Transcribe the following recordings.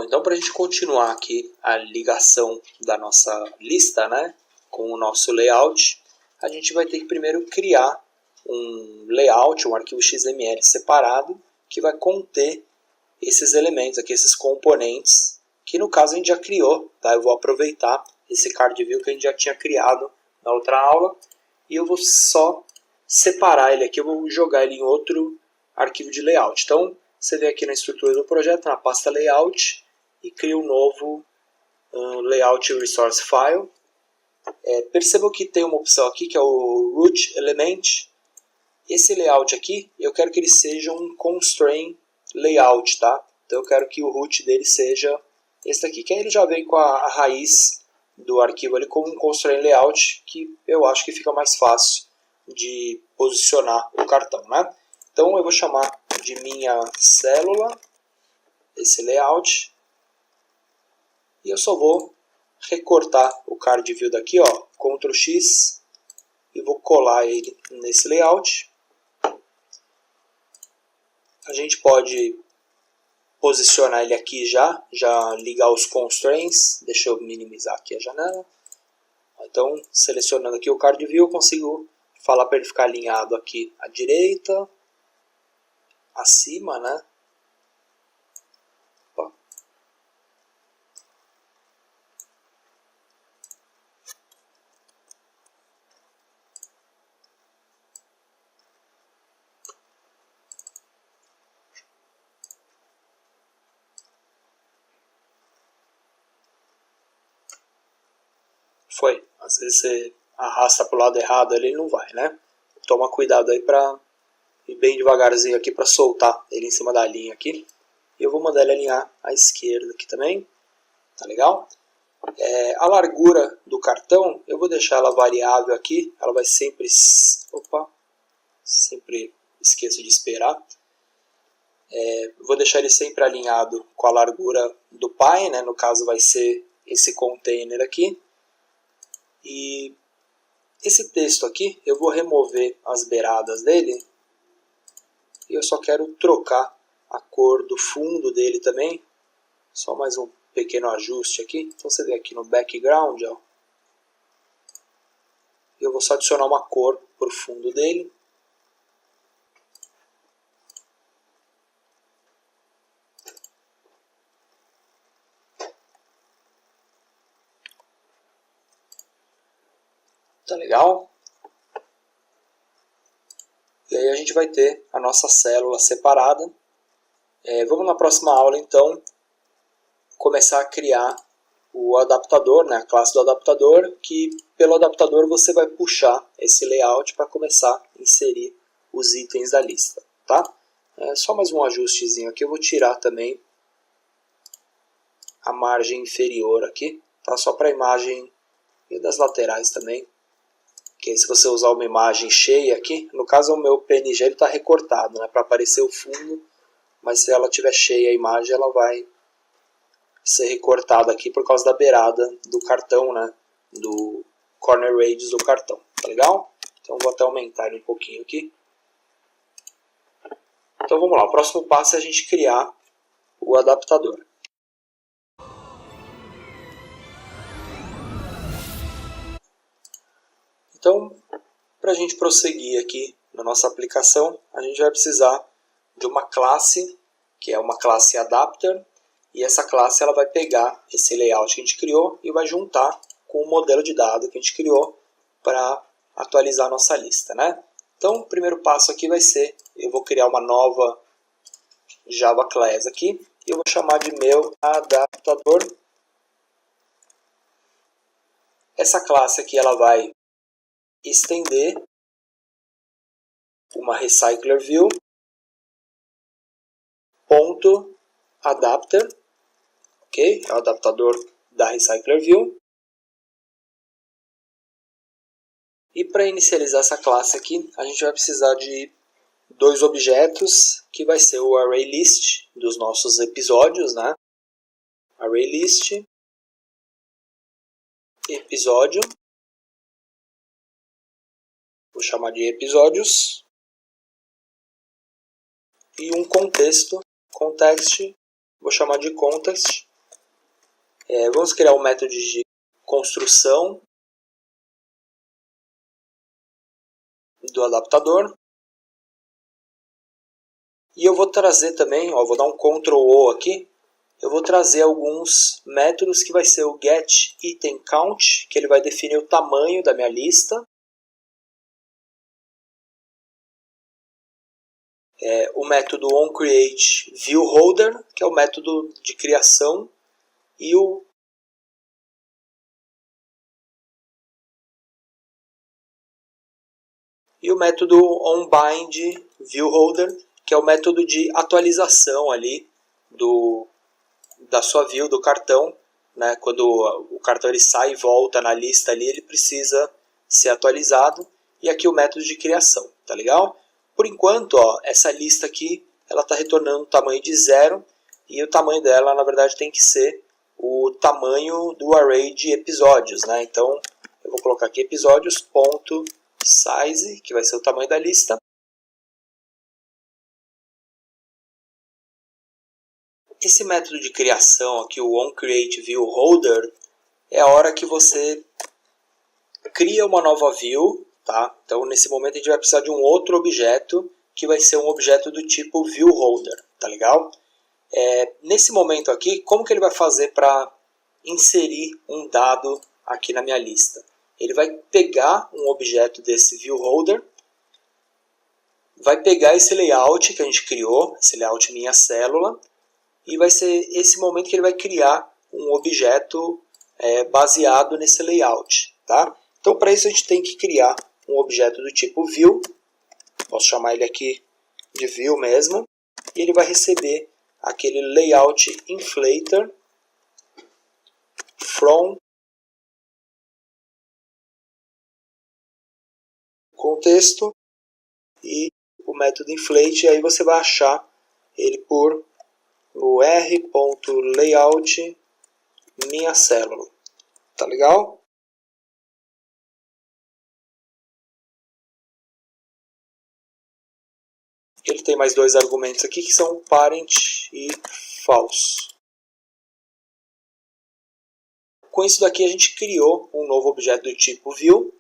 Bom, então para a gente continuar aqui a ligação da nossa lista, né, com o nosso layout, a gente vai ter que primeiro criar um layout, um arquivo XML separado, que vai conter esses elementos aqui, esses componentes, que no caso a gente já criou, tá? Eu vou aproveitar esse card view que a gente já tinha criado na outra aula, e eu vou só separar ele aqui, eu vou jogar ele em outro arquivo de layout. Então, você vem aqui na estrutura do projeto, na pasta layout, e cria um novo layout resource file. Percebam que tem uma opção aqui que é o root element. Esse layout aqui, eu quero que ele seja um constraint layout, tá? Então eu quero que o root dele seja esse daqui, que aí ele já vem com a raiz do arquivo ali como um constraint layout, que eu acho que fica mais fácil de posicionar o cartão, né? Então eu vou chamar de minha célula esse layout e eu só vou recortar o card view daqui, ó, Ctrl X, e vou colar ele nesse layout. A gente pode posicionar ele aqui já ligar os constraints. Deixa eu minimizar aqui a janela. Então, selecionando aqui o card view, eu consigo falar para ele ficar alinhado aqui à direita, acima, né? Opa. Foi. Às vezes você arrasta para o lado errado ali, ele não vai, né? Toma cuidado aí para ir bem devagarzinho aqui para soltar ele em cima da linha aqui. E eu vou mandar ele alinhar à esquerda aqui também. Tá legal? A largura do cartão, eu vou deixar ela variável aqui. Ela vai sempre... Opa! Sempre esqueço de esperar. Vou deixar ele sempre alinhado com a largura do pai, né? No caso vai ser esse container aqui. E esse texto aqui, eu vou remover as beiradas dele. E eu só quero trocar a cor do fundo dele também. Só mais um pequeno ajuste aqui. Então você vê aqui no background, ó. Eu vou só adicionar uma cor por fundo dele. Tá legal? E aí a gente vai ter a nossa célula separada. Vamos na próxima aula, então, começar a criar o adaptador, né, a classe do adaptador, que pelo adaptador você vai puxar esse layout para começar a inserir os itens da lista. Tá? Só mais um ajustezinho aqui, eu vou tirar também a margem inferior aqui, tá? Só para a imagem e das laterais também. Que se você usar uma imagem cheia aqui, no caso o meu PNG está recortado, né, para aparecer o fundo, mas se ela estiver cheia a imagem, ela vai ser recortada aqui por causa da beirada do cartão, né, do corner radius do cartão, tá legal? Então vou até aumentar ele um pouquinho aqui. Então vamos lá, o próximo passo é a gente criar o adaptador. Então, para a gente prosseguir aqui na nossa aplicação, a gente vai precisar de uma classe, que é uma classe adapter, e essa classe ela vai pegar esse layout que a gente criou e vai juntar com o modelo de dado que a gente criou para atualizar a nossa lista, né? Então, o primeiro passo aqui vai ser, eu vou criar uma nova Java Class aqui, e eu vou chamar de meu adaptador. Essa classe aqui ela vai estender uma recycler view ponto adapter, ok? É o adaptador da recycler view. E para inicializar essa classe aqui, a gente vai precisar de dois objetos, que vai ser o ArrayList dos nossos episódios, né? ArrayList episódio. Vou chamar de episódios. E um contexto, context, vou chamar de context. Vamos criar um método de construção do adaptador. E eu vou trazer também, vou dar um Ctrl O aqui, eu vou trazer alguns métodos que vai ser o getItemCount, que ele vai definir o tamanho da minha lista. O método onCreateViewHolder, que é o método de criação, e o método onBindViewHolder, que é o método de atualização ali da sua view, do cartão, né? Quando o cartão ele sai e volta na lista ali, ele precisa ser atualizado. E aqui o método de criação, tá legal? Por enquanto, essa lista aqui, ela está retornando um tamanho de 0, e o tamanho dela, na verdade, tem que ser o tamanho do array de episódios, né? Então, eu vou colocar aqui episódios.size, que vai ser o tamanho da lista. Esse método de criação aqui, o onCreateViewHolder, é a hora que você cria uma nova view, tá? Então, nesse momento, a gente vai precisar de um outro objeto, que vai ser um objeto do tipo ViewHolder, tá legal? Nesse momento aqui, como que ele vai fazer para inserir um dado aqui na minha lista? Ele vai pegar um objeto desse ViewHolder, vai pegar esse layout que a gente criou, esse layout minha célula, e vai ser esse momento que ele vai criar um objeto baseado nesse layout, tá? Então, para isso, a gente tem que criar um objeto do tipo view. Posso chamar ele aqui de view mesmo. E ele vai receber aquele layout inflator from contexto e o método inflate. E aí você vai achar ele por o r.layout minha célula. Tá legal? Ele tem mais dois argumentos aqui que são parent e false. Com isso daqui a gente criou um novo objeto do tipo view.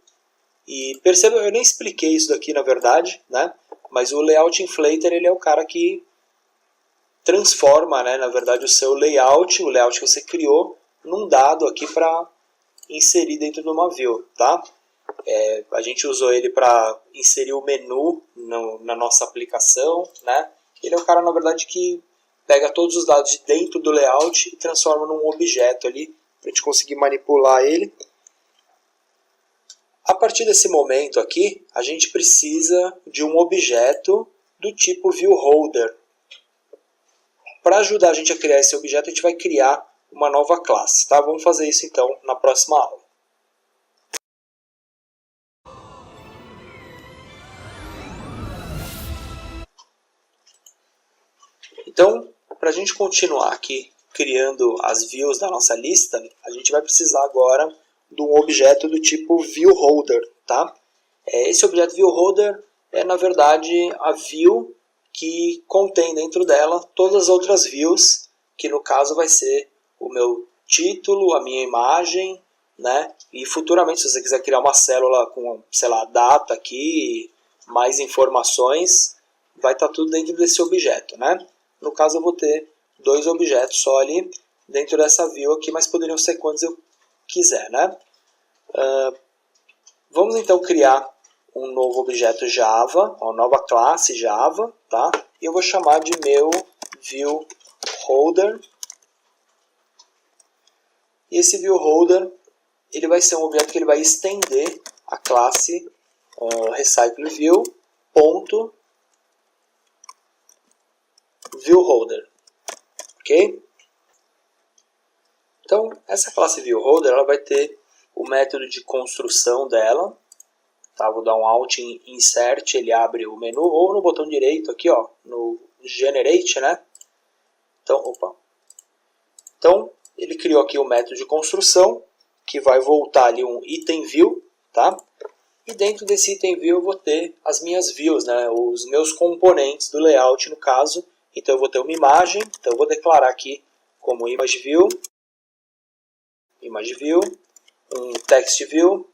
E perceba, eu nem expliquei isso daqui na verdade, né? Mas o layout inflator ele é o cara que transforma, né, na verdade, o seu layout, o layout que você criou, num dado aqui para inserir dentro de uma view, tá? A gente usou ele para inserir o menu na nossa aplicação, né? Ele é o cara, na verdade, que pega todos os dados de dentro do layout e transforma num objeto ali, para a gente conseguir manipular ele. A partir desse momento aqui, a gente precisa de um objeto do tipo ViewHolder. Para ajudar a gente a criar esse objeto, a gente vai criar uma nova classe, tá? Vamos fazer isso então na próxima aula. Então, para a gente continuar aqui criando as views da nossa lista, a gente vai precisar agora de um objeto do tipo ViewHolder, tá? Esse objeto ViewHolder é, na verdade, a view que contém dentro dela todas as outras views, que no caso vai ser o meu título, a minha imagem, né? E futuramente, se você quiser criar uma célula com, sei lá, data aqui, mais informações, vai estar tudo dentro desse objeto, né? No caso, eu vou ter dois objetos só ali dentro dessa view aqui, mas poderiam ser quantos eu quiser, né? Vamos então criar um novo objeto Java, uma nova classe Java, tá? E eu vou chamar de meu ViewHolder. E esse ViewHolder, ele vai ser um objeto que ele vai estender a classe recycleView.ViewHolder, ok? Então, essa classe ViewHolder, ela vai ter o método de construção dela. Tá, vou dar um Alt em Insert, ele abre o menu, ou no botão direito aqui, ó, no Generate, né? Então, ele criou aqui o método de construção, que vai voltar ali um item view, tá? E dentro desse item view eu vou ter as minhas views, né? Os meus componentes do layout, no caso. Então, eu vou ter uma imagem, então eu vou declarar aqui como image view. image view, um text view.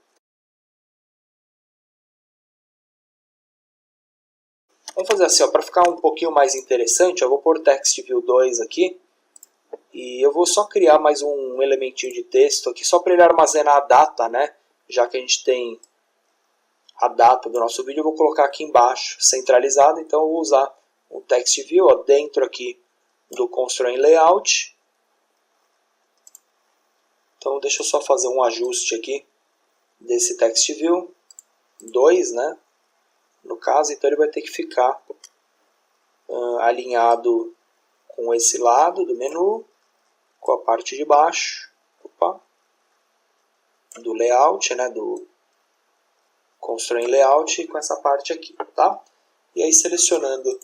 Vamos fazer assim, para ficar um pouquinho mais interessante, eu vou pôr text view 2 aqui. E eu vou só criar mais um elementinho de texto aqui, só para ele armazenar a data, né? Já que a gente tem a data do nosso vídeo, eu vou colocar aqui embaixo, centralizado. Então eu vou usar um text view ó, dentro aqui do constraint layout. Então deixa eu só fazer um ajuste aqui desse text view 2, né? No caso, então ele vai ter que ficar alinhado com esse lado do menu, com a parte de baixo do layout, né? Do constraint layout, com essa parte aqui, tá? E aí selecionando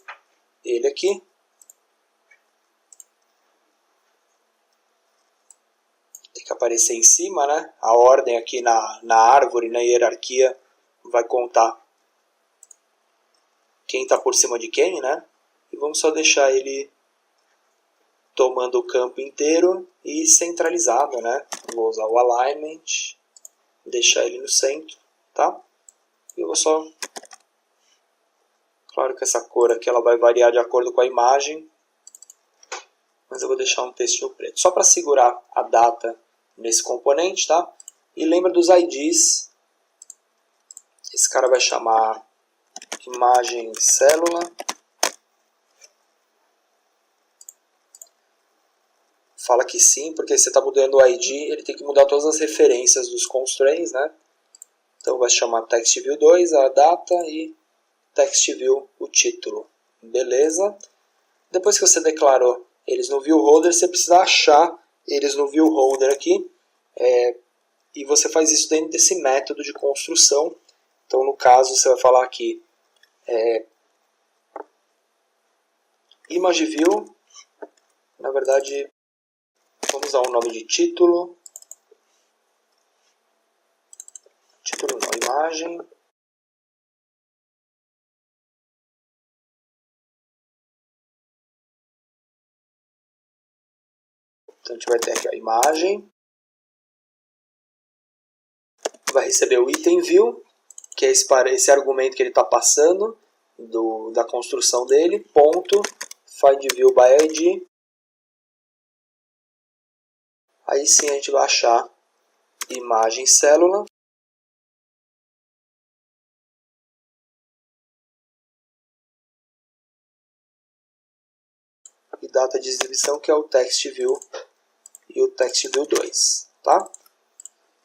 ele aqui, tem que aparecer em cima, né? A ordem aqui na árvore, na hierarquia, vai contar quem está por cima de quem, né? E vamos só deixar ele tomando o campo inteiro e centralizado, né? Vou usar o alignment, deixar ele no centro, tá? E eu vou só... Claro que essa cor aqui ela vai variar de acordo com a imagem, mas eu vou deixar um textinho preto, só para segurar a data nesse componente, tá? E lembra dos IDs, esse cara vai chamar imagem célula, fala que sim, porque você está mudando o ID, ele tem que mudar todas as referências dos constraints, né? Então vai chamar TextView2, a data, e TextView, o título. Beleza? Depois que você declarou eles no ViewHolder, você precisa achar eles no ViewHolder aqui, e você faz isso dentro desse método de construção. Então no caso você vai falar aqui ImageView, na verdade vamos usar o nome de título, não, imagem, então a gente vai ter aqui a imagem, vai receber o item view, que é esse argumento que ele está passando da construção dele, ponto, findView by ID. Aí sim a gente vai achar imagem célula. E data de exibição, que é o TextView e o TextView2, tá?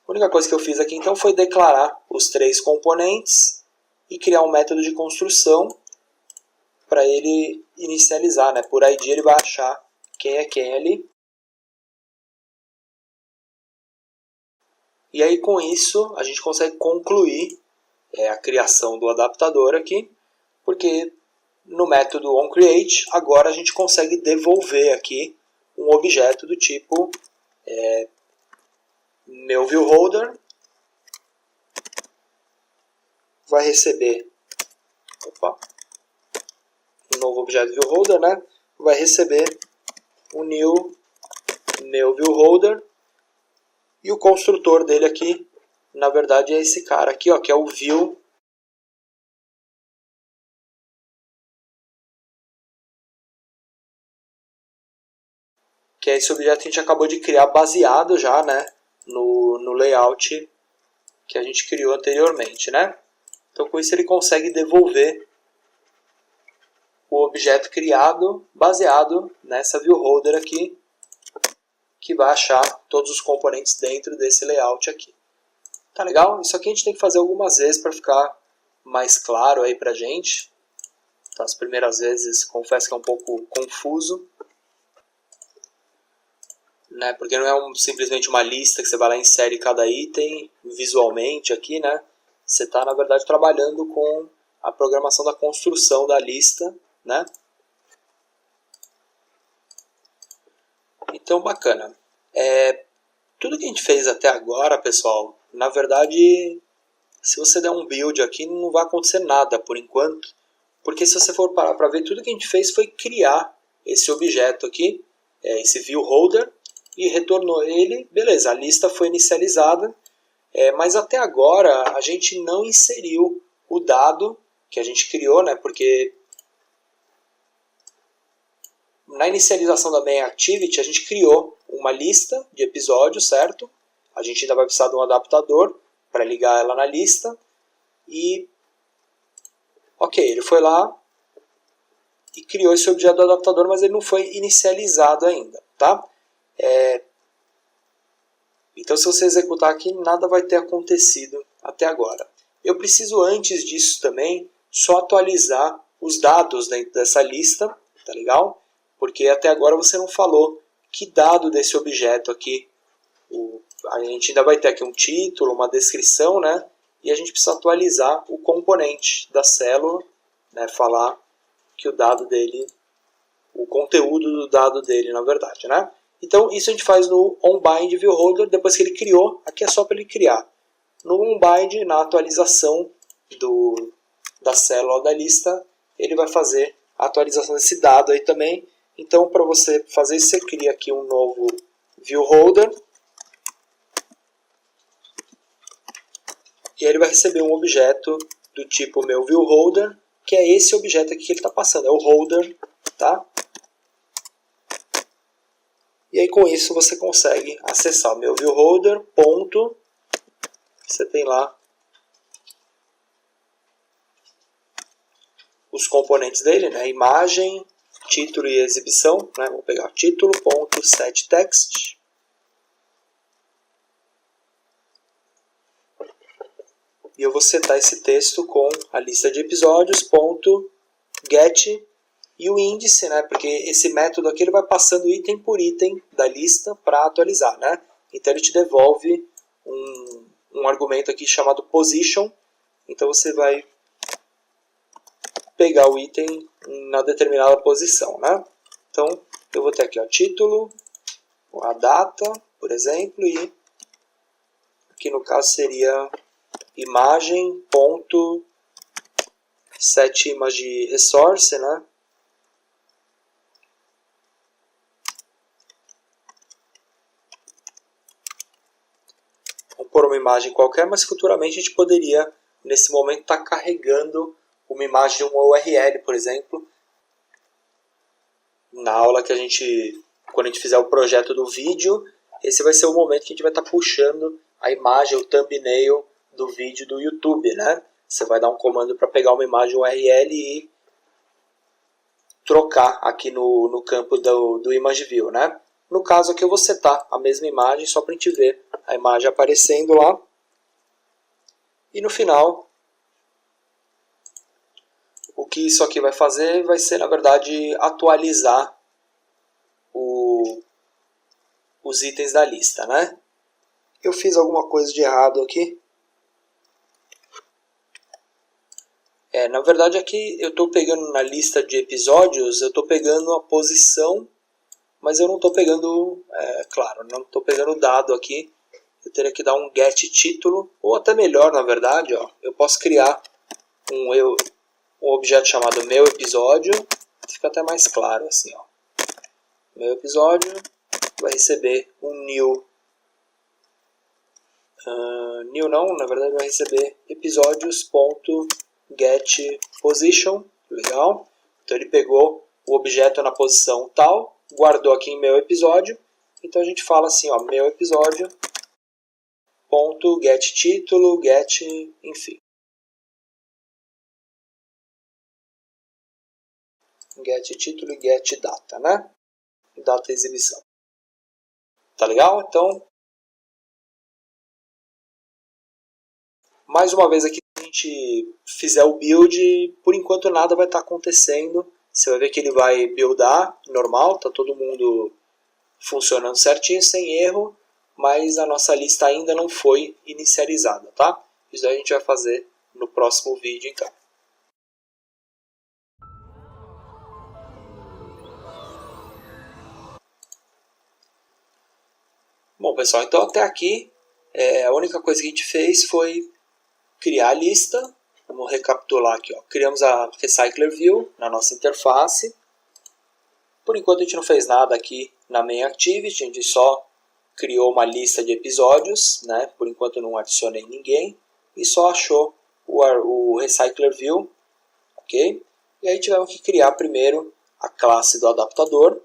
A única coisa que eu fiz aqui então foi declarar os três componentes e criar um método de construção para ele inicializar, né? Por ID ele vai achar quem é quem ali. E aí com isso a gente consegue concluir a criação do adaptador aqui, porque no método onCreate agora a gente consegue devolver aqui um objeto do tipo meu ViewHolder vai receber um novo objeto ViewHolder, né? Vai receber o new meu ViewHolder, e o construtor dele aqui, na verdade, é esse cara aqui, ó, que é o view que é esse objeto que a gente acabou de criar baseado já, né, no layout que a gente criou anteriormente, né? Então com isso ele consegue devolver o objeto criado baseado nessa ViewHolder aqui, que vai achar todos os componentes dentro desse layout aqui. Tá legal? Isso aqui a gente tem que fazer algumas vezes para ficar mais claro aí pra gente. Então, as primeiras vezes confesso que é um pouco confuso, né? Porque não é simplesmente uma lista que você vai lá e insere cada item visualmente aqui, né? Você está, na verdade, trabalhando com a programação da construção da lista, né? Então, bacana. Tudo que a gente fez até agora, pessoal, na verdade, se você der um build aqui, não vai acontecer nada por enquanto, porque se você for parar para ver, tudo que a gente fez foi criar esse objeto aqui, esse ViewHolder, e retornou ele. Beleza, a lista foi inicializada, mas até agora a gente não inseriu o dado que a gente criou, né? Porque na inicialização da main activity a gente criou uma lista de episódios, certo? A gente ainda vai precisar de um adaptador para ligar ela na lista. E, ok, ele foi lá e criou esse objeto do adaptador, mas ele não foi inicializado ainda, tá? Então, se você executar aqui, nada vai ter acontecido até agora. Eu preciso, antes disso também, só atualizar os dados dentro dessa lista, tá legal? Porque até agora você não falou que dado desse objeto aqui. A gente ainda vai ter aqui um título, uma descrição, né? E a gente precisa atualizar o componente da célula, né? Falar que o dado dele, o conteúdo do dado dele, na verdade, né? Então, isso a gente faz no onBind viewHolder, depois que ele criou, aqui é só para ele criar. No onBind, na atualização da célula da lista, ele vai fazer a atualização desse dado aí também. Então, para você fazer isso, você cria aqui um novo viewHolder. E aí ele vai receber um objeto do tipo meu viewHolder, que é esse objeto aqui que ele está passando, é o holder, tá? E aí com isso você consegue acessar o meu viewHolder, ponto, você tem lá os componentes dele, né? Imagem, título e exibição, né? Vou pegar título.setText. E eu vou setar esse texto com a lista de episódios, ponto, get, e o índice, né? Porque esse método aqui ele vai passando item por item da lista para atualizar, né? Então ele te devolve um argumento aqui chamado position. Então você vai pegar o item na determinada posição, né? Então eu vou ter aqui o título, a data, por exemplo, e aqui no caso seria imagem, ponto, setImageResource, né? Vamos pôr uma imagem qualquer, mas futuramente a gente poderia, nesse momento, estar carregando uma imagem, uma URL, por exemplo. Na aula que quando a gente fizer o projeto do vídeo, esse vai ser o momento que a gente vai estar puxando a imagem, o thumbnail do vídeo do YouTube, né? Você vai dar um comando para pegar uma imagem URL e trocar aqui no campo do Image View, né? No caso aqui eu vou setar a mesma imagem só para a gente ver a imagem aparecendo lá. E no final, o que isso aqui vai fazer vai ser, na verdade, atualizar os itens da lista, né? Eu fiz alguma coisa de errado aqui. Na verdade aqui eu estou pegando na lista de episódios, eu estou pegando a posição, mas eu não estou pegando, claro, não estou pegando o dado aqui. Eu teria que dar um get título, ou até melhor, na verdade, ó, eu posso criar um objeto chamado meu episódio, fica até mais claro assim, ó. Meu episódio vai receber um new não, na verdade vai receber episódios.getPosition, legal? Então ele pegou o objeto na posição tal, guardou aqui em meu episódio, então a gente fala assim, ó, meu episódio ponto get título, get, enfim. Get título e get data, né? Data exibição. Tá legal? Então, mais uma vez aqui, se a gente fizer o build, por enquanto nada vai estar acontecendo. Você vai ver que ele vai buildar normal, tá todo mundo funcionando certinho, sem erro, mas a nossa lista ainda não foi inicializada, tá? Isso aí a gente vai fazer no próximo vídeo, então. Bom, pessoal, então até aqui a única coisa que a gente fez foi criar a lista. Vamos recapitular aqui, ó. Criamos a Recycler View na nossa interface. Por enquanto a gente não fez nada aqui na Main Activity, a gente só criou uma lista de episódios, né? Por enquanto não adicionei ninguém, e só achou o Recycler View, ok? E aí tivemos que criar primeiro a classe do adaptador,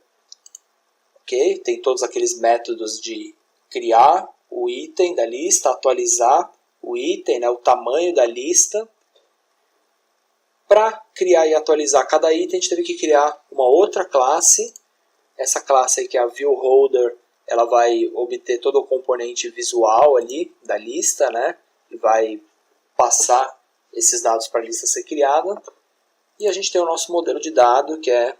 ok? Tem todos aqueles métodos de criar o item da lista, atualizar o item, né? O tamanho da lista. Para criar e atualizar cada item, a gente teve que criar uma outra classe. Essa classe aí, que é a ViewHolder, ela vai obter todo o componente visual ali da lista, né? E vai passar esses dados para a lista ser criada. E a gente tem o nosso modelo de dado, que é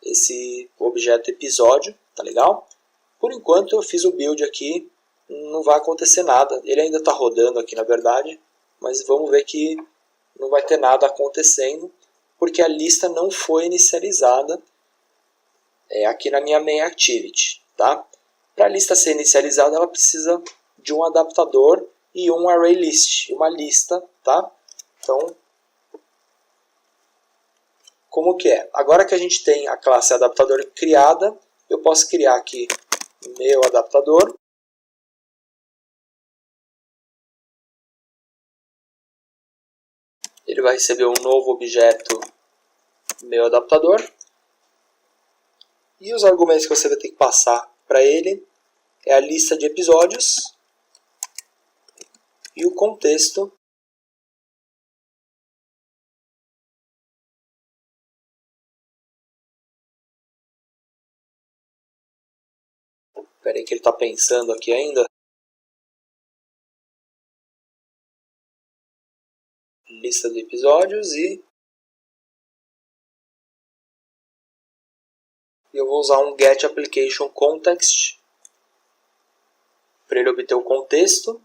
esse objeto episódio, tá legal? Por enquanto eu fiz o build aqui, não vai acontecer nada. Ele ainda está rodando aqui, na verdade, mas vamos ver que não vai ter nada acontecendo, porque a lista não foi inicializada aqui na minha main activity, tá? Para a lista ser inicializada, ela precisa de um adaptador e um array list, uma lista, tá? Então, como que é? Agora que a gente tem a classe adaptador criada, eu posso criar aqui meu adaptador. Ele vai receber um novo objeto meu adaptador. E os argumentos que você vai ter que passar para ele é a lista de episódios e o contexto Espera aí que ele está pensando aqui ainda. Lista de episódios e eu vou usar um getApplicationContext para ele obter o contexto,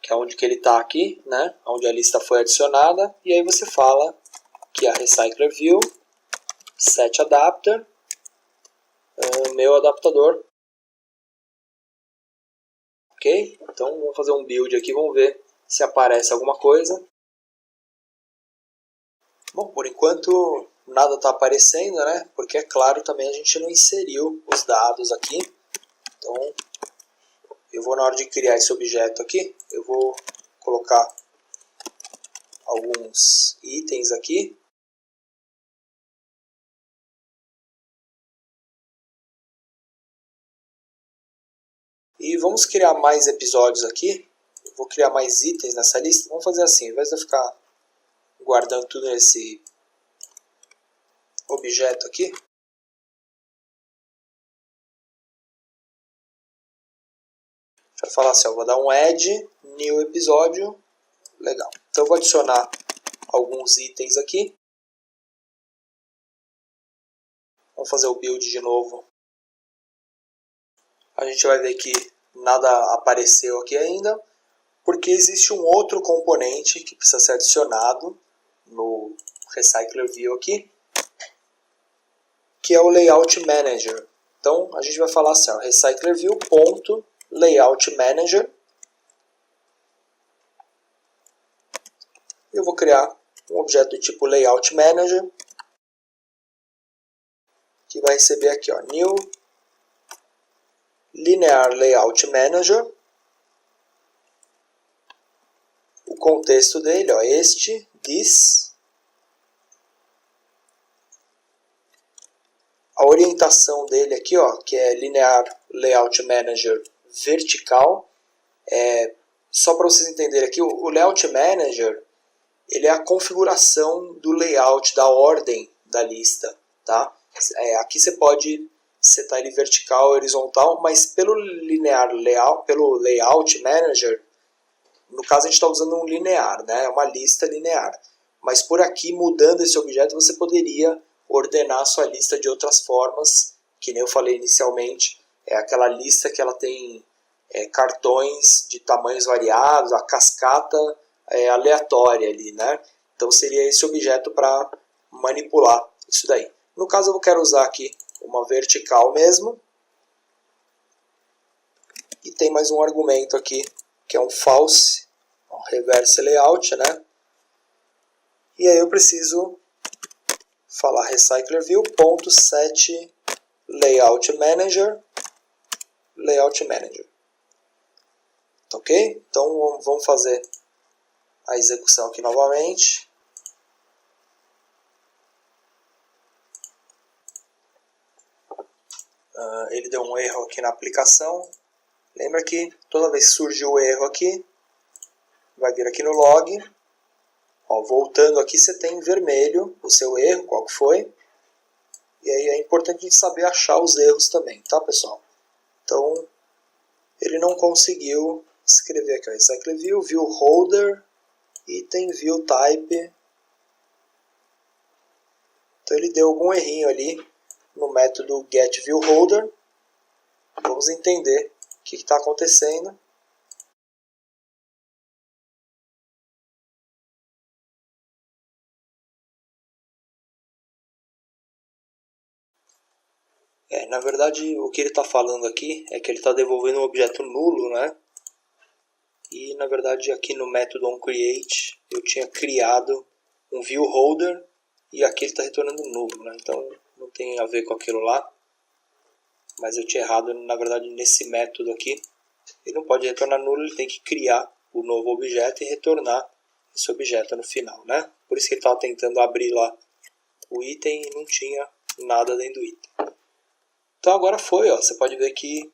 que é onde que ele está aqui, né? Onde a lista foi adicionada, e aí você fala que a Recycler View setAdapter, meu adaptador, ok? Então vamos fazer um build aqui, vamos ver se aparece alguma coisa. Bom, por enquanto nada está aparecendo, né? Porque é claro, também a gente não inseriu os dados aqui. Então eu vou, na hora de criar esse objeto aqui, eu vou colocar alguns itens aqui. E vamos criar mais episódios aqui. Eu vou criar mais itens nessa lista. Vamos fazer assim, ao invés de eu ficar guardando tudo nesse objeto aqui, vai falar assim, eu vou dar um add, new episódio, legal. Então eu vou adicionar alguns itens aqui. Vamos fazer o build de novo. A gente vai ver que nada apareceu aqui ainda, porque existe um outro componente que precisa ser adicionado no Recycler View aqui, que é o Layout Manager. Então a gente vai falar assim, ó, Recycler View.Layout Manager. Eu vou criar um objeto do tipo Layout Manager, que vai receber aqui, ó, New Linear Layout Manager. O contexto dele, ó, this. A orientação dele aqui, ó, que é Linear Layout Manager vertical. Só para vocês entenderem aqui, o Layout Manager ele é a configuração do layout, da ordem da lista, tá? Aqui você pode setar ele vertical, horizontal, mas pelo Layout Manager, no caso a gente está usando um linear, né? Uma lista linear. Mas por aqui, mudando esse objeto, você poderia ordenar a sua lista de outras formas, que nem eu falei inicialmente, é aquela lista que ela tem cartões de tamanhos variados, a cascata aleatória ali, né? Então seria esse objeto para manipular isso daí. No caso eu quero usar aqui uma vertical mesmo. E tem mais um argumento aqui, que é um false, um reverse layout, né? E aí eu preciso falar recycler view.set layout manager Layout Manager. Tá ok? Então vamos fazer a execução aqui novamente. Ele deu um erro aqui na aplicação. Lembra que toda vez que surgiu o erro aqui, vai vir aqui no log. Ó, voltando aqui, você tem em vermelho o seu erro, qual que foi. E aí é importante a gente saber achar os erros também, tá, pessoal? Então, ele não conseguiu escrever aqui, ó, Recycle View, View Holder, Item, View Type. Então ele deu algum errinho ali no método getViewHolder. Vamos entender o que está acontecendo. Na verdade, o que ele está falando aqui é que ele está devolvendo um objeto nulo, né? E na verdade aqui no método onCreate eu tinha criado um viewHolder e aqui ele está retornando nulo, né? Então não tem a ver com aquilo lá. Mas eu tinha errado, na verdade, nesse método aqui. Ele não pode retornar nulo, ele tem que criar o novo objeto e retornar esse objeto no final, né? Por isso que ele estava tentando abrir lá o item e não tinha nada dentro do item. Então agora foi, ó, você pode ver que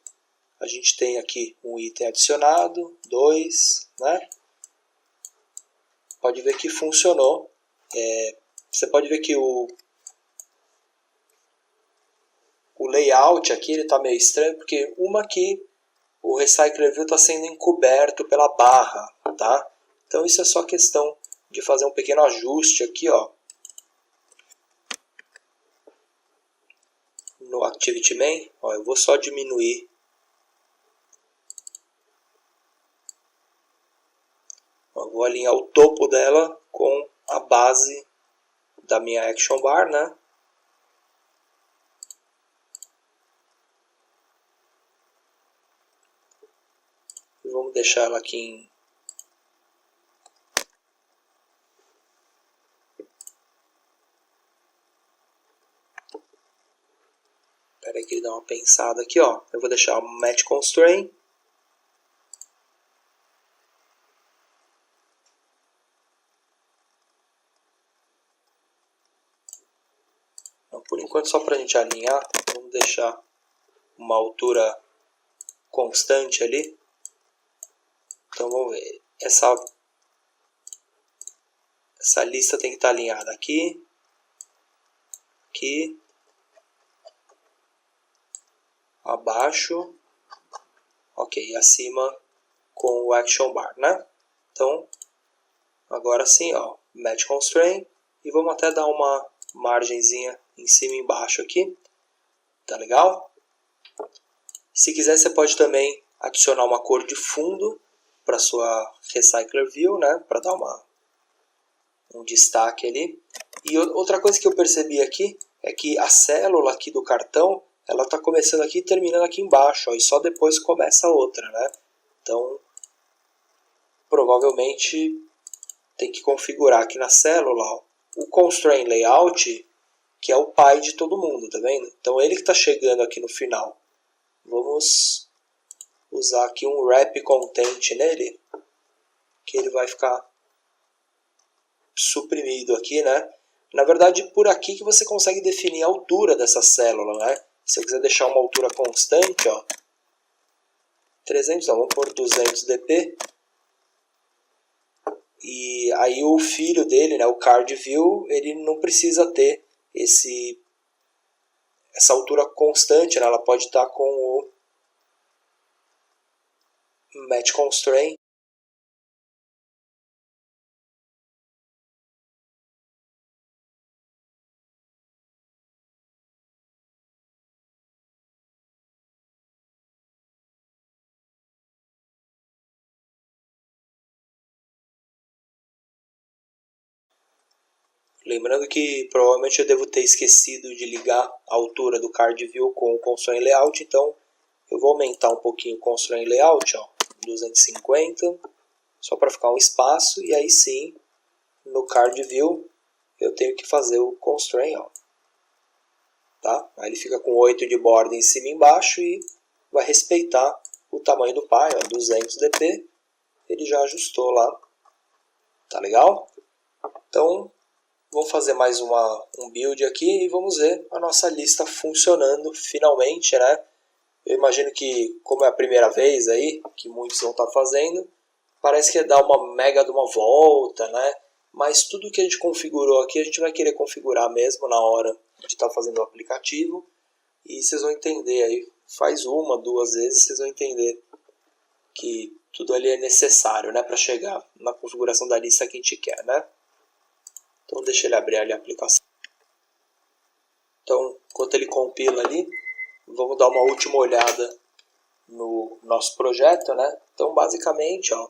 a gente tem aqui um item adicionado, 2, né? Pode ver que funcionou. Você pode ver que o layout aqui está meio estranho, porque uma aqui o Recycler View está sendo encoberto pela barra, tá? Então isso é só questão de fazer um pequeno ajuste aqui, ó, no ActivityMain. Ó, eu vou só diminuir eu vou alinhar o topo dela com a base da minha Action Bar, né? E vamos deixar ela aqui em Espera aí que ele dá uma pensada aqui, ó. Eu vou deixar o Match Constraint. Então, por enquanto, só para a gente alinhar, vamos deixar uma altura constante ali. Então vamos ver. Essa lista tem que estar alinhada aqui, aqui, abaixo, ok, acima com o Action Bar, né? Então, agora sim, ó, Match Constraint, e vamos até dar uma margenzinha em cima e embaixo aqui, tá legal? Se quiser, você pode também adicionar uma cor de fundo para sua Recycler View, né? Para dar um destaque ali. E outra coisa que eu percebi aqui é que a célula aqui do cartão, ela está começando aqui e terminando aqui embaixo, ó, e só depois começa a outra, né? Então, provavelmente tem que configurar aqui na célula, ó, o Constraint Layout, que é o pai de todo mundo, tá vendo? Então ele que está chegando aqui no final. Vamos usar aqui um Wrap Content nele, que ele vai ficar suprimido aqui, né? Na verdade, por aqui que você consegue definir a altura dessa célula, né? Se eu quiser deixar uma altura constante, ó, 300, não, vamos pôr 200 dp. E aí o filho dele, né, o Card View, ele não precisa ter essa altura constante, né? Ela pode estar com o Match Constraint. Lembrando que provavelmente eu devo ter esquecido de ligar a altura do Card View com o Constraint Layout, então eu vou aumentar um pouquinho o Constraint Layout, ó, 250, só para ficar um espaço, e aí sim, no Card View, eu tenho que fazer o Constraint, ó, tá? Aí ele fica com 8 de borda em cima e embaixo e vai respeitar o tamanho do pai, ó, 200 dp, ele já ajustou lá, tá legal? Então, vamos fazer mais um build aqui e vamos ver a nossa lista funcionando finalmente, né? Eu imagino que, como é a primeira vez aí, que muitos vão estar fazendo, parece que é dar uma mega de uma volta, né? Mas tudo que a gente configurou aqui, a gente vai querer configurar mesmo na hora de estar fazendo o aplicativo. E vocês vão entender aí, faz uma, duas vezes, vocês vão entender que tudo ali é necessário, né? Para chegar na configuração da lista que a gente quer, né? Então deixa ele abrir ali a aplicação. Então, enquanto ele compila ali, vamos dar uma última olhada no nosso projeto, né? Então, basicamente, ó,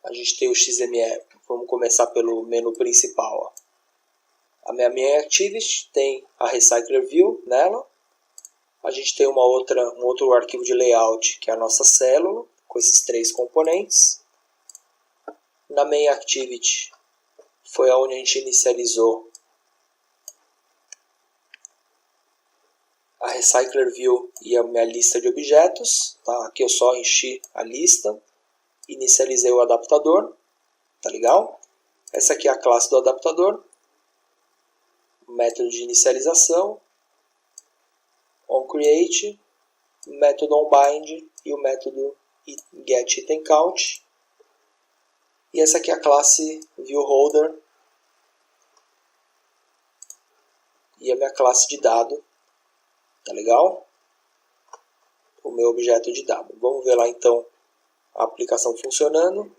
a gente tem o XML. Vamos começar pelo menu principal. Ó. A minha Activity tem a Recycler View nela. A gente tem um outro arquivo de layout, que é a nossa célula, com esses 3 componentes. Na Main Activity foi onde a gente inicializou a Recycler View e a minha lista de objetos. Tá? Aqui eu só enchi a lista, inicializei o adaptador, tá legal? Essa aqui é a classe do adaptador, o método de inicialização, onCreate, método onBind e o método getItemCount. E essa aqui é a classe ViewHolder e a minha classe de dado, tá legal? O meu objeto de dado. Vamos ver lá então a aplicação funcionando.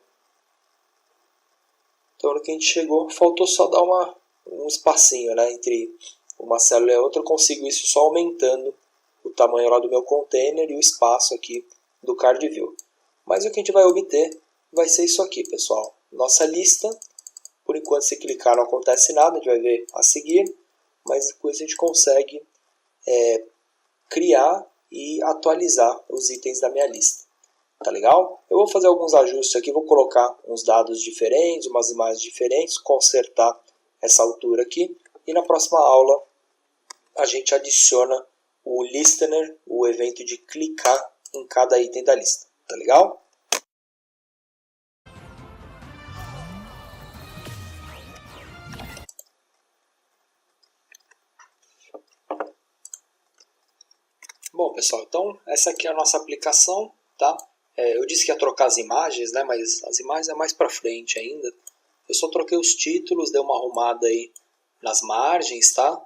Então no que a gente chegou, faltou só dar um espacinho, né, entre uma célula e a outra. Eu consigo isso só aumentando o tamanho lá do meu container e o espaço aqui do card view. Mas o que a gente vai obter vai ser isso aqui, pessoal. Nossa lista, por enquanto se clicar não acontece nada, a gente vai ver a seguir, mas com isso a gente consegue criar e atualizar os itens da minha lista. Tá legal? Eu vou fazer alguns ajustes aqui, vou colocar uns dados diferentes, umas imagens diferentes, consertar essa altura aqui e na próxima aula a gente adiciona o listener, o evento de clicar em cada item da lista. Tá legal? Bom, pessoal, então essa aqui é a nossa aplicação, tá? Eu disse que ia trocar as imagens, né? Mas as imagens é mais para frente ainda. Eu só troquei os títulos, dei uma arrumada aí nas margens, tá?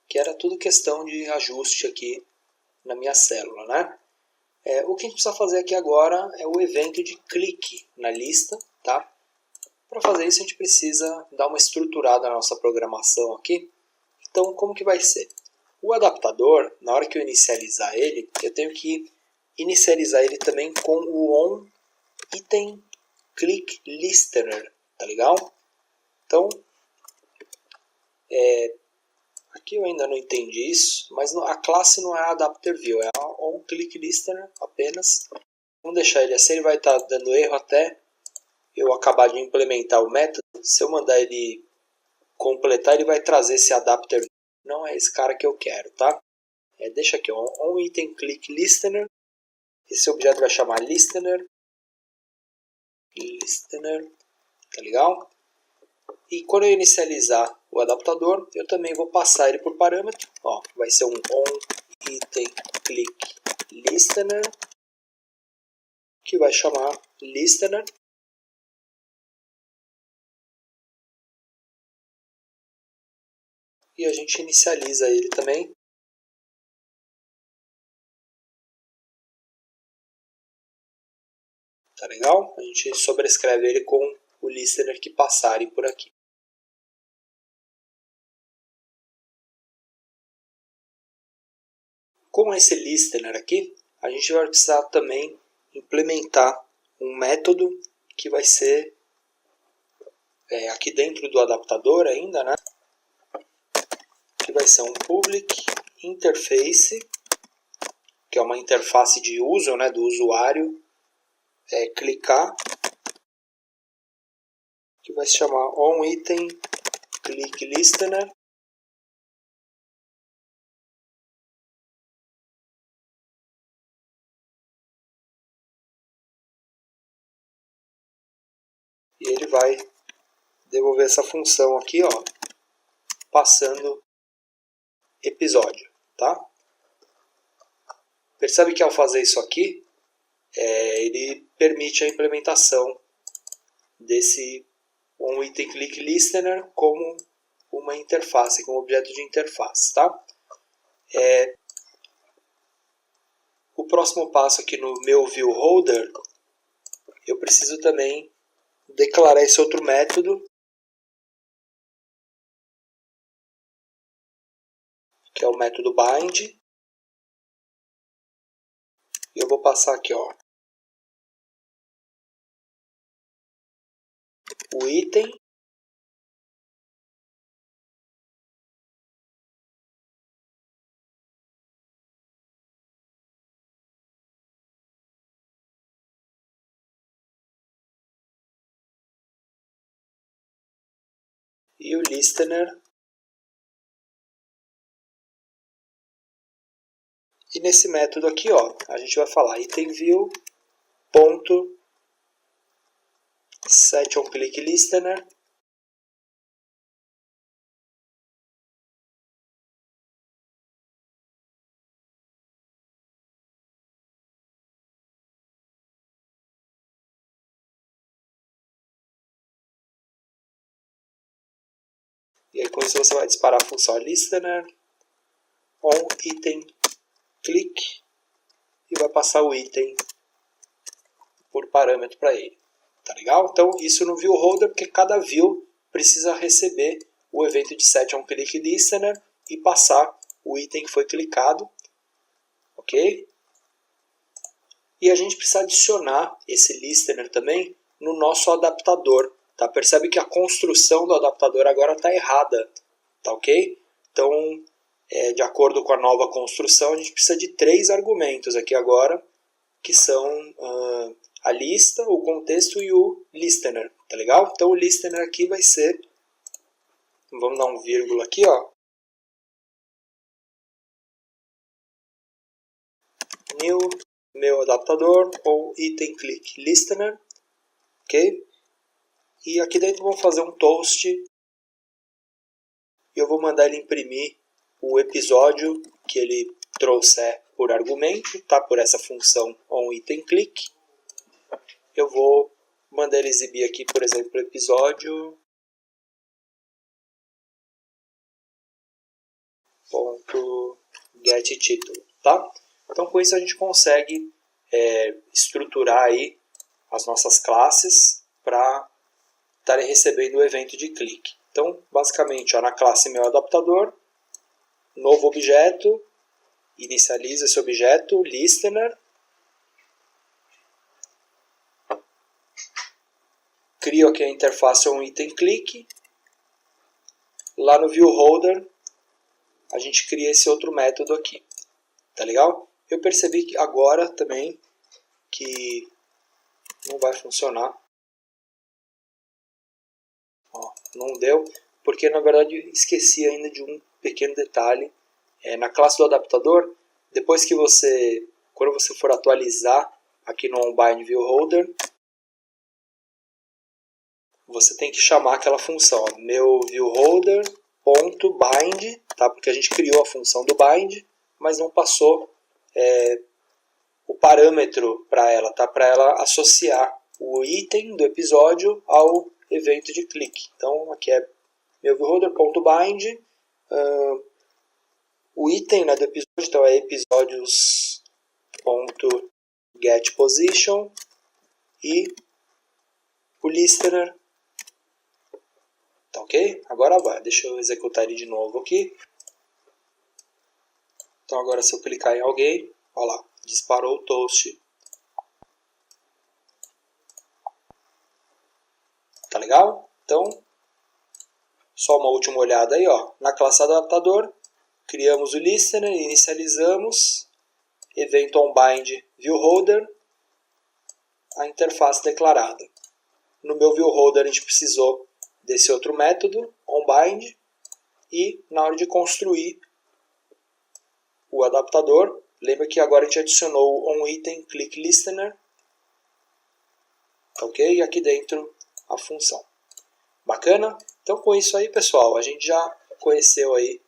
Que era tudo questão de ajuste aqui na minha célula, né? O que a gente precisa fazer aqui agora é o evento de clique na lista, tá? Para fazer isso a gente precisa dar uma estruturada na nossa programação aqui. Então, como que vai ser? O adaptador, na hora que eu inicializar ele, eu tenho que inicializar ele também com o onItemClickListener, tá legal? Então, aqui eu ainda não entendi isso, mas a classe não é a AdapterView, é a onClickListener apenas. Vamos deixar ele assim, ele vai estar dando erro até eu acabar de implementar o método. Se eu mandar ele completar, ele vai trazer esse adapter. Não é esse cara que eu quero, tá? Deixa aqui, onItemClickListener. Esse objeto vai chamar listener, tá legal? E quando eu inicializar o adaptador, eu também vou passar ele por parâmetro. Ó, vai ser um onItemClickListener, que vai chamar listener. E a gente inicializa ele também. Tá legal? A gente sobrescreve ele com o listener que passarem por aqui. Com esse listener aqui, a gente vai precisar também implementar um método que vai ser aqui dentro do adaptador ainda, né? Que vai ser um public interface, que é uma interface de uso, né, do usuário, clicar, que vai se chamar onItemClickListener. e ele vai devolver essa função aqui, ó, passando episódio, tá? Percebe que ao fazer isso aqui, ele permite a implementação desse onItemClickListener como uma interface, como objeto de interface, tá? O próximo passo aqui no meu viewHolder, eu preciso também declarar esse outro método, que é o método bind. E eu vou passar aqui, ó, o item, e o listener. E nesse método aqui, ó, a gente vai falar itemView.setOnClickListener. E aí com isso você vai disparar a função listener onItemClick e vai passar o item por parâmetro para ele. Tá legal? Então isso no viewHolder, porque cada view precisa receber o evento de setOnClickListener e passar o item que foi clicado. Ok? E a gente precisa adicionar esse listener também no nosso adaptador. Tá? Percebe que a construção do adaptador agora está errada. Tá ok? Então, de acordo com a nova construção, a gente precisa de 3 argumentos aqui agora, que são a lista, o contexto e o listener. Tá legal? Então o listener aqui vai ser, vamos dar um vírgula aqui, ó, new, meu adaptador, ou itemClickListener, ok? E aqui dentro vamos fazer um toast e eu vou mandar ele imprimir o episódio que ele trouxer por argumento, tá? Por essa função onItemClick. Eu vou mandar ele exibir aqui, por exemplo, o episódio .getTitle, tá? Então com isso a gente consegue estruturar aí as nossas classes para estarem recebendo o evento de clique. Então basicamente, ó, na classe meu adaptador, novo objeto, inicializa esse objeto, listener, crio aqui a interface onItemClick, lá no viewHolder a gente cria esse outro método aqui, tá legal? Eu percebi que agora também que não vai funcionar, ó, não deu, porque na verdade esqueci ainda de um pequeno detalhe. Na classe do adaptador, depois que quando você for atualizar aqui no onBind viewHolder, você tem que chamar aquela função, ó, meu viewHolder.bind, tá? Porque a gente criou a função do bind, mas não passou o parâmetro para ela, tá? Para ela associar o item do episódio ao evento de clique. Então aqui é meu viewHolder.bind, o item, né, do episódio, então é episódios.getPosition e o listener. Tá ok? Agora vai. Deixa eu executar ele de novo aqui. Então agora se eu clicar em alguém, olha lá, disparou o toast. Tá legal? Então, só uma última olhada aí, ó. Na classe adaptador, criamos o listener, inicializamos, evento onBind viewHolder, a interface declarada. No meu viewHolder a gente precisou desse outro método, onBind, e na hora de construir o adaptador, lembra que agora a gente adicionou o onItemClickListener, ok? E aqui dentro a função. Bacana? Então com isso aí, pessoal, a gente já conheceu aí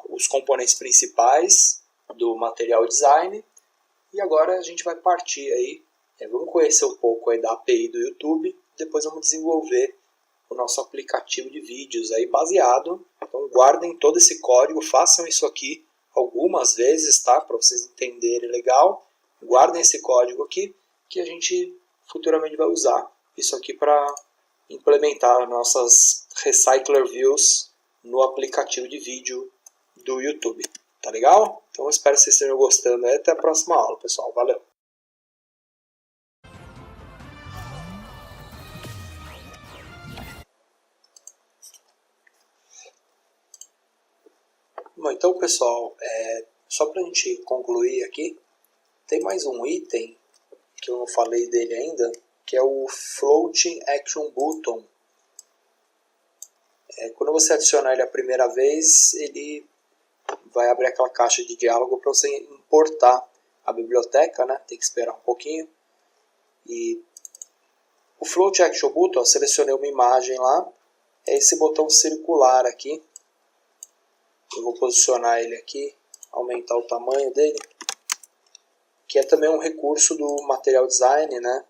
os componentes principais do Material Design e agora a gente vai partir aí, vamos conhecer um pouco aí da API do YouTube, depois vamos desenvolver o nosso aplicativo de vídeos aí baseado. Então guardem todo esse código, façam isso aqui algumas vezes, tá? Para vocês entenderem legal. Guardem esse código aqui que a gente futuramente vai usar isso aqui para implementar nossas Recycler Views no aplicativo de vídeo do YouTube. Tá legal? Então eu espero que vocês estejam gostando. Até a próxima aula, pessoal. Valeu! Bom, então, pessoal, só para a gente concluir aqui, tem mais um item que eu não falei dele ainda, que é o Floating Action Button. Quando você adicionar ele a primeira vez, ele vai abrir aquela caixa de diálogo para você importar a biblioteca, né? Tem que esperar um pouquinho. E o Float Action Button, eu selecionei uma imagem lá, é esse botão circular aqui. Eu vou posicionar ele aqui, aumentar o tamanho dele, que é também um recurso do Material Design, né?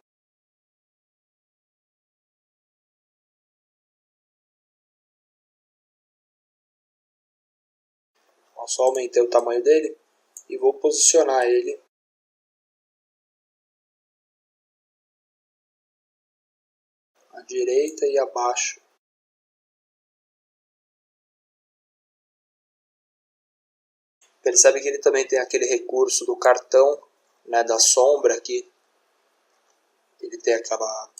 Eu só aumentei o tamanho dele e vou posicionar ele à direita e abaixo. Percebe que ele também tem aquele recurso do cartão, né, da sombra aqui. Ele tem aquela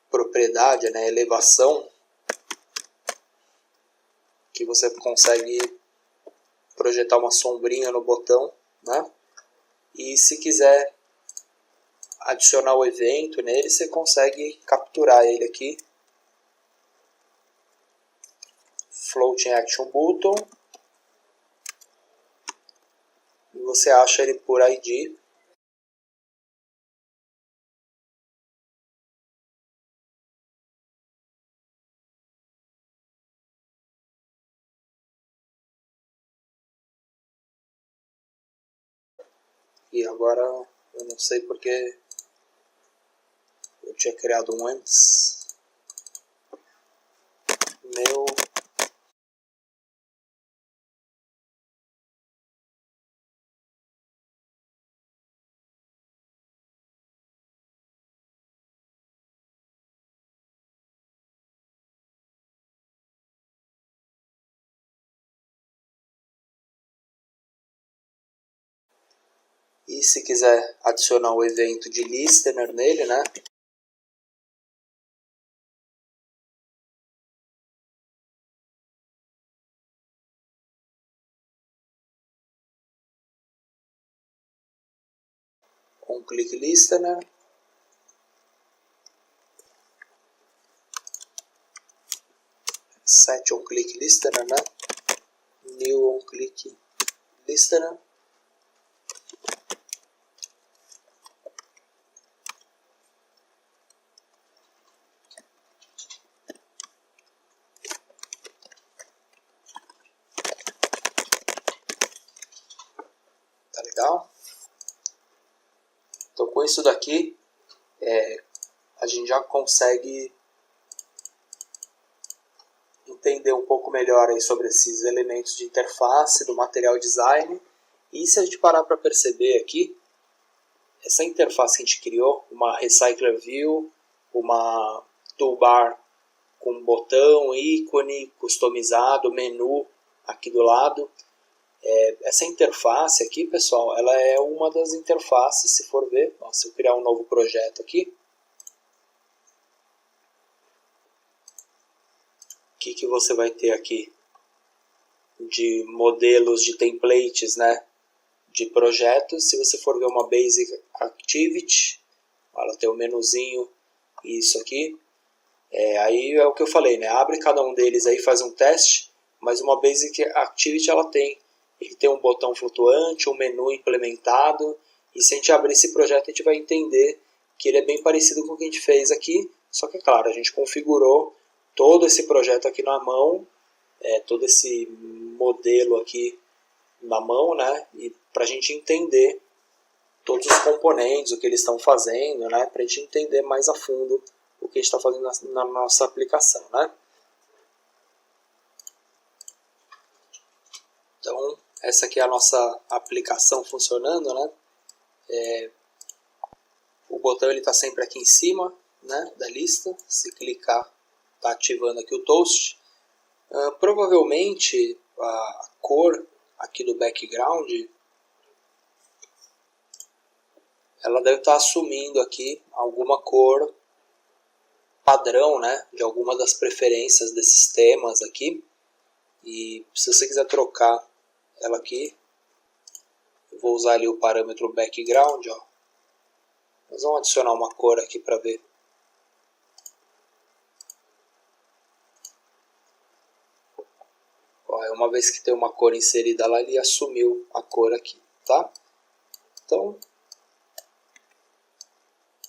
propriedade, né, elevação, que você consegue projetar uma sombrinha no botão, né? E se quiser adicionar o evento nele, você consegue capturar ele aqui. Floating Action Button. E você acha ele por ID. E agora eu não sei porque eu tinha criado um antes. Meu E se quiser adicionar o evento de listener nele, né? Com click listener. Set on click listener, né? New on click listener. Tá legal? Então com isso daqui a gente já consegue entender um pouco melhor aí sobre esses elementos de interface do Material Design. E se a gente parar para perceber aqui, essa interface que a gente criou, uma Recycler View, uma toolbar com botão, ícone, customizado, menu aqui do lado. Essa interface aqui, pessoal, ela é uma das interfaces, se for ver, se eu criar um novo projeto aqui, o que você vai ter aqui de modelos de templates, né, de projetos. Se você for ver uma Basic Activity, ela tem um menuzinho, isso aqui. Aí é o que eu falei, né, abre cada um deles aí, faz um teste, mas uma Basic Activity ele tem um botão flutuante, um menu implementado, e se a gente abrir esse projeto a gente vai entender que ele é bem parecido com o que a gente fez aqui, Só que, é claro, a gente configurou todo esse projeto aqui na mão, todo esse modelo aqui na mão, né? E para a gente entender todos os componentes, o que eles estão fazendo, né? Para a gente entender mais a fundo o que a gente está fazendo na nossa aplicação, né? Então, essa aqui é a nossa aplicação funcionando, né? O botão está sempre aqui em cima, né, da lista. Se clicar, está ativando aqui o Toast. Provavelmente a cor aqui do background, ela deve estar assumindo aqui alguma cor padrão, né, de alguma das preferências desses temas aqui. E se você quiser trocar ela aqui, eu vou usar ali o parâmetro background, ó. Nós vamos adicionar uma cor aqui para ver. Ó, uma vez que tem uma cor inserida lá, ele assumiu a cor aqui, tá? Então,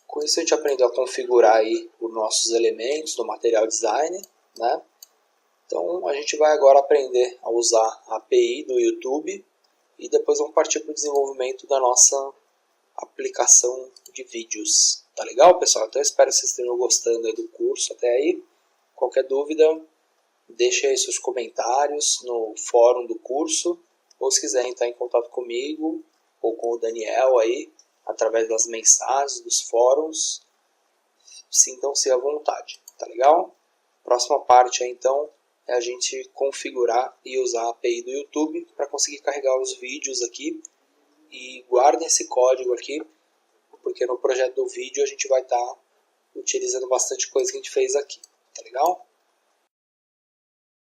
com isso a gente aprendeu a configurar aí os nossos elementos do Material Design, né? Então a gente vai agora aprender a usar a API do YouTube e depois vamos partir para o desenvolvimento da nossa aplicação de vídeos. Tá legal, pessoal? Então eu espero que vocês estejam gostando aí do curso até aí. Qualquer dúvida, deixe aí seus comentários no fórum do curso, ou se quiserem entrar em contato comigo ou com o Daniel aí, através das mensagens dos fóruns, sintam-se à vontade, tá legal? Próxima parte aí, então, é a gente configurar e usar a API do YouTube para conseguir carregar os vídeos aqui. E guardem esse código aqui, porque no projeto do vídeo a gente vai estar utilizando bastante coisa que a gente fez aqui, tá legal?